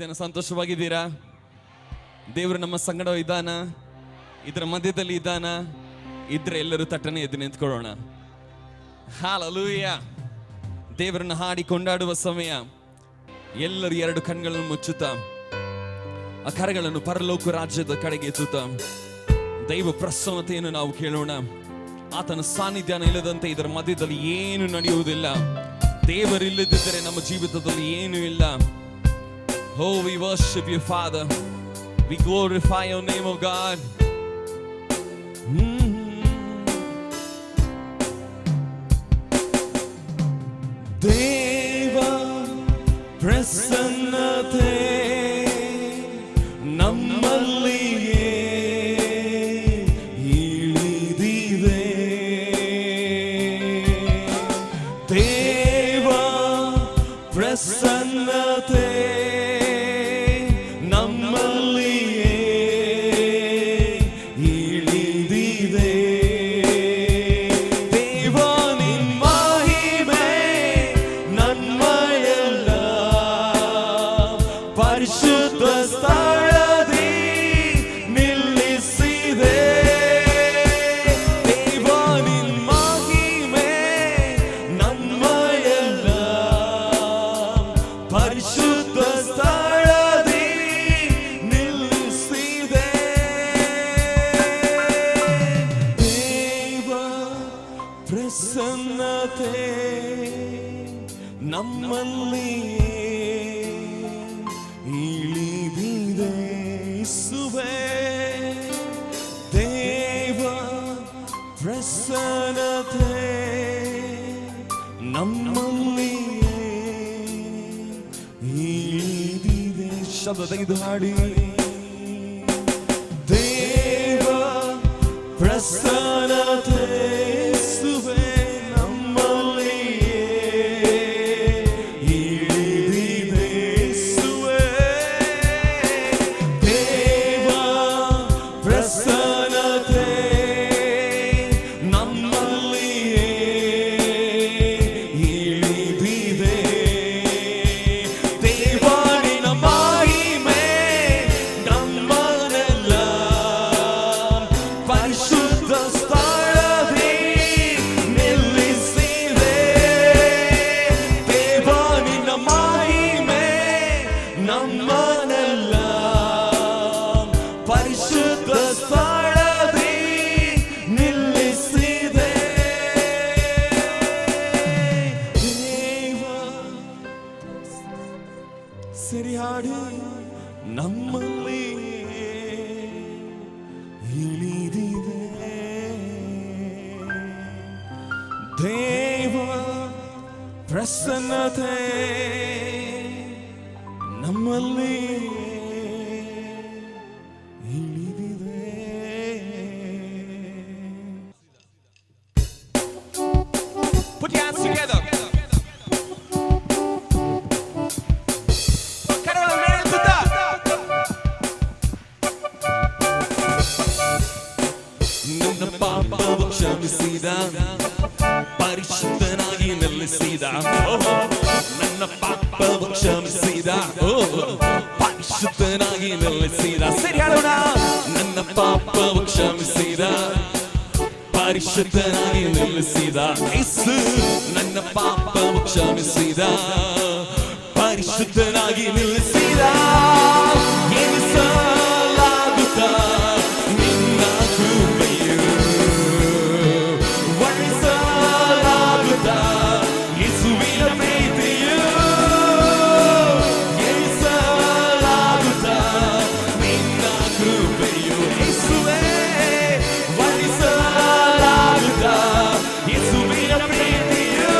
ಜನ ಸಂತೋಷವಾಗಿದ್ದೀರಾ? ದೇವರು ನಮ್ಮ ಸಂಗಡ ಇದ್ದಾನ, ಇದರ ಮಧ್ಯದಲ್ಲಿ ಇದ್ದಾನ. ಇದ್ರೆ ಎಲ್ಲರೂ ತಟ್ಟನೆ ಎದ್ದು ನಿಂತ್ಕೊಳ್ಳೋಣ. ಹಲ್ಲೆಲೂಯಾ. ದೇವರನ್ನು ಹಾಡಿ ಕೊಂಡಾಡುವ ಸಮಯ. ಎಲ್ಲರೂ ಎರಡು ಕಣ್ಗಳನ್ನು ಮುಚ್ಚುತ್ತಾ ಆ ಕರಗಳನ್ನು ಪರಲೋಕ ರಾಜ್ಯದ ಕಡೆಗೆ ಎತ್ತುತ್ತಾ ದೈವ ಪ್ರಸನ್ನತೆಯನ್ನು ನಾವು ಕೇಳೋಣ. ಆತನ ಸಾನ್ನಿಧ್ಯ ಇಲ್ಲದಂತೆ ಇದರ ಮಧ್ಯದಲ್ಲಿ ಏನು ನಡೆಯುವುದಿಲ್ಲ. ದೇವರಿಲ್ಲದಿದ್ದರೆ ನಮ್ಮ ಜೀವಿತದಲ್ಲಿ ಏನೂ ಇಲ್ಲ. Oh, we worship you, Father. We glorify your name, oh God. Deva prasannate nammalliye ilidide. Deva prasannate ಪ್ರಸನ್ನತೆ ನಮ್ಮಲ್ಲಿಯೇ ಇಳಿದಿದೆ. ಯೇಸುವೇ, ದೇವ ಪ್ರಸನ್ನತೆ ನಮ್ಮಲ್ಲಿಯೇ ಇಳಿದಿದೆ. ಶಬ್ದ ತೆಗೆದು ಹಾಡಿ. ದೇವ ಪ್ರಸನ್ನತೆ ಸರಿಯಾಡಿ ನಮ್ಮಲ್ಲಿ ಇಳಿದಿದೆ. ದೇವ ಪ್ರಸನ್ನತೆ ನಮ್ಮಲ್ಲಿ ಇಳಿದಿದೆ. Put your hands together. ಪಾಪವ ಕ್ಷಮಿಸಿದ, ಪರಿಶುದ್ಧನಾಗಿ ನೆಲೆಸಿದ. ನನ್ನ ಪಾಪವ ಕ್ಷಮಿಸಿದ, ಪರಿಶುದ್ಧನಾಗಿ ನೆಲೆಸಿದ. ಸರಿ ಹೇಳೋಣ. ನನ್ನ ಪಾಪವ ಕ್ಷಮಿಸಿದ, ಪರಿಶುದ್ಧನಾಗಿ ನೆಲೆಸಿದ. ಯೇಸು ನನ್ನ ಪಾಪವ ಕ್ಷಮಿಸಿದ, ಪರಿಶುದ್ಧನಾಗಿ ನೆಲೆಸಿದ. ಎನಿಸಲಾಗುತ್ತಾ ನಿನ್ನ ಕೃಪೆಯು, ಯೇಸುವಿನ ಪ್ರೀತಿಯು, ಎನಿಸಲಾಗುತ್ತಾ ನಿನ್ನ ಕೃಪೆಯು. ಯೇಸುವೇ, ವರ್ಣಿಸಲಾಗುತ್ತಾ ಯೇಸುವಿನ ಪ್ರೀತಿಯು.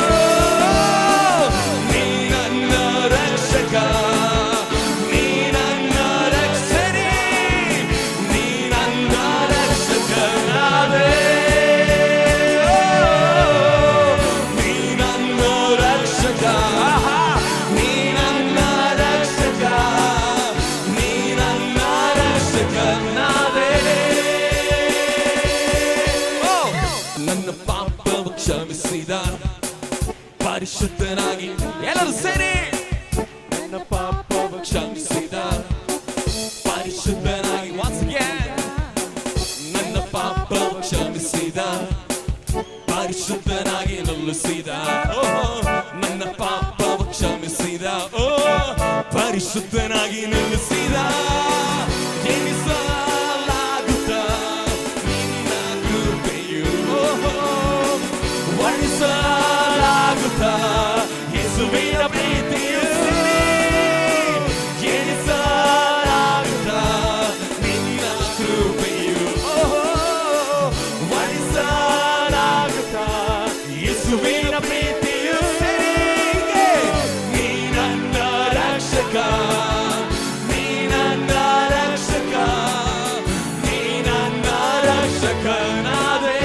ನೀ ನನ್ನ ರಕ್ಷಕ, ನೀ ನನ್ನ ರಕ್ಷಣೆ. ಪಾಪವ ಕ್ಷಮಿಸಿದ ಪರಿಶುದ್ಧನಾಗಿ once again ನನ್ನ ಪಾಪವ ಕ್ಷಮಿಸಿದ ಪರಿಶುದ್ಧನಾಗಿ ನಿಲ್ಲಿಸಿದ ನನ್ನ ಪಾಪವ ಕ್ಷಮಿಸಿದ ಪರಿಶುದ್ಧನಾಗಿ ನಿಲ್ಲಿಸಿದ ಎಣಿಸಲಾಗುತ್ತ ನಿನ್ನ ಕೃಪೆಯು ವರ್ಣಿಸಲಾಗುತ್ತ ಯೇಸುವಿನ ಪ್ರೀತಿಯು ಎಣಿಸಲಾಗುತ್ತ ನಿನ್ನ ಕೃಪೆಯು ವರ್ಣಿಸಲಾಗುತ್ತ ಯೇಸುವಿನ ಪ್ರೀತಿಯು ನೀ ನನ್ನ ರಕ್ಷಕ ನೀ ನನ್ನ ರಕ್ಷಕ ನೀ ನನ್ನ ರಕ್ಷಕನಾದೆ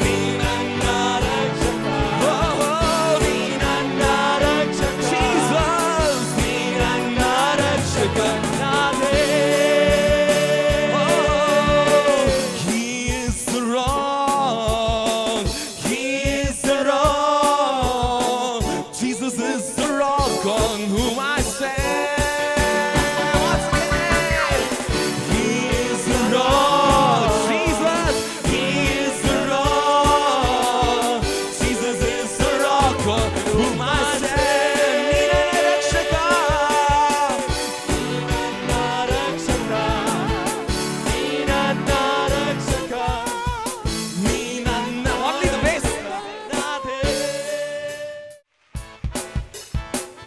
ನೀ ನನ್ನ ರಕ್ಷಕ ನೀ ನನ್ನ ರಕ್ಷಕ ಜೀಸಸ್ ನೀ ನನ್ನ ರಕ್ಷಕನಾದೆ He is the rock He is the rock Jesus is the rock on whom I stand once again He is the rock Jesus He is the rock Jesus is the rock on whom I stand ನೀನೇ ರಕ್ಷಕ ನೀ ನನ್ನ ರಕ್ಷಕ ನೀ ನನ್ನ only the bass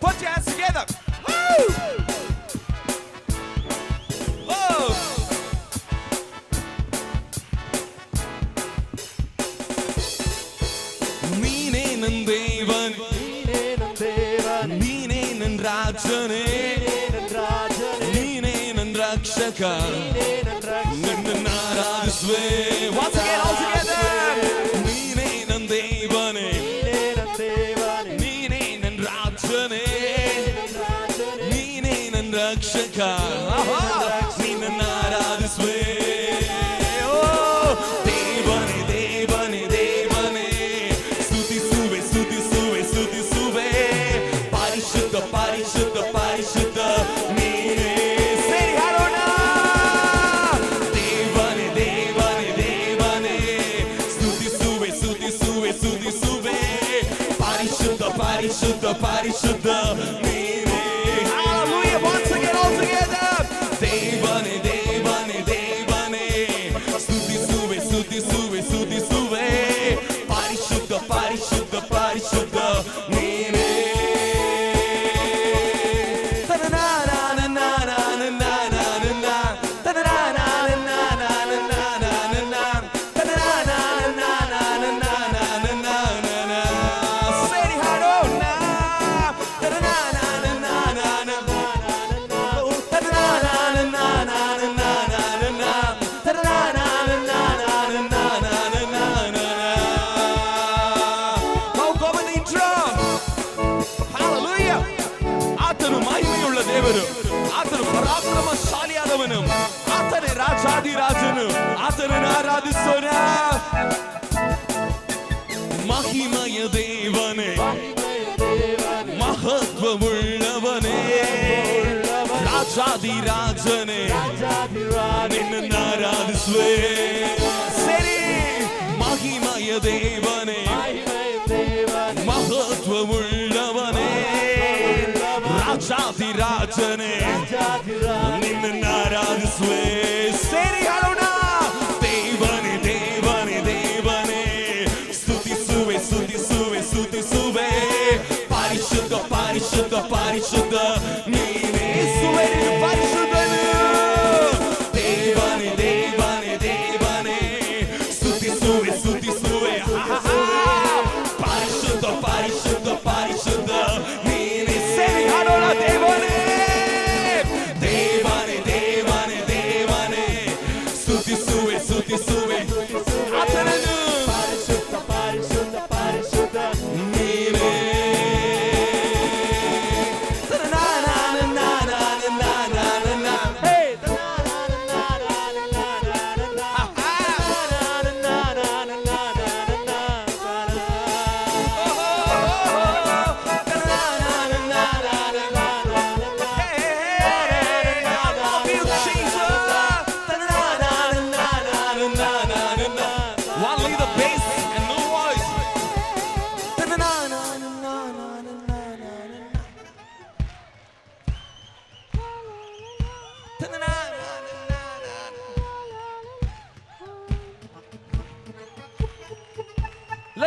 put your hands together woo oh ನೀನೇ ನನ್ನ ದೇವನ್ ನೀನೇ ನನ್ನ ರಾಜನೇ ನೀನೇ ನನ್ನ ರಕ್ಷಕ ನಿನ್ನನ್ನು ಆರಾಧಿಸುವೆ once again all together ನೀನೇ ನನ್ನ ದೇವನೇ ನೀನೇ ನನ್ನ ರಾಜನೇ ನೀನೇ ನನ್ನ ರಕ್ಷಕ ನಿನ್ನನ್ನು ಆರಾಧಿಸುವೆ ದೇವನೇ ದೇವನೇ ದೇವನೇ ಸ್ತುತಿಸುವೆ ಸ್ತುತಿಸುವೆ ಸ್ತುತಿಸುವೆ ಪರಿಶುದ್ಧ ಪರಿಶುದ್ಧ ಪರಿಶುದ್ಧ ನೀನೇ ಸೇರಿ ಹಾಡೋಣ ದೇವನೇ ದೇವನೇ ದೇವನೇ ಸ್ತುತಿಸುವೆ ಸ್ತುತಿಸುವೆ ಸ್ತುತಿಸುವೆ ಪರಿಶುದ್ಧ ಪರಿಶುದ್ಧ ಪರಿಶುದ್ಧ ನೀನೇ Hallelujah once again all together ದೇವನೇ ದೇವನೇ ದೇವನೇ ಸ್ತುತಿಸುವೆ ಸ್ತುತಿಸುವೆ ಸ್ತುತಿಸುವೆ ಪರಿಶುದ್ಧ ಪರಿಶುದ್ಧ ಪರಿಶುದ್ಧ ನೀನೇ ಸೇರಿ ಹಾಡೋಣ ಆತನು ಮಹಿಮೆಯುಳ್ಳ ದೇವರು ಆತನು ಪರಾಕ್ರಮಶಾಲಿಯಾದವನು ಆತನೇ ರಾಜಾದಿರಾಜನು ಆತನನ್ನು ಆರಾಧಿಸೋಣ ಮಹಿಮೆಯ ದೇವನೇ ಮಹತ್ವವುಳ್ಳವನೇ ರಾಜಾದಿರಾಜನೇ ನಿನ್ನನ್ನು ಆರಾಧಿಸುವೆ ಸರಿ ಮಹಿಮೆಯ ದೇವನೇ ಮಹತ್ವವುಳ್ಳವನೇ ರಾಜಾದಿರಾಜನೇ ನಿನ್ನನ್ನು ಆರಾಧಿಸುವೆ ಸೇರಿ ಹಾಡೋಣ ದೇವನೇ ದೇವನೇ ದೇವನೇ ಸ್ತುತಿಸುವೆ ಸ್ತುತಿಸುವೆ ಸ್ತುತಿಸುವೆ ಪರಿಶುದ್ಧ ಪರಿಶುದ್ಧ ಪರಿಶುದ್ಧ ನೀನೇ ಸುವೆ ಪರಿಶುದ್ಧನು ದೇವನೇ ದೇವನೇ ದೇವನೇ ಸ್ತುತಿಸುವೆ ಸ್ತುತಿಸುವೆ ಪರಿಶುದ್ಧ ಪರಿಶುದ್ಧ ಪರಿಶುದ್ಧ ನೀನೇ ಸೇರಿ ಹಾಡೋಣ ದೇವನೇ ದೇವನೇ ದೇವನೇ ದೇವನೇ ಸ್ತುತಿಸುವೆ ಸ್ತುತಿಸುವೆ ಆತನನ್ನು ಪರಿಶುದ್ಧ ಪರಿಶುದ್ಧ ಪರಿಶುದ್ಧ ನೀನೇ na na na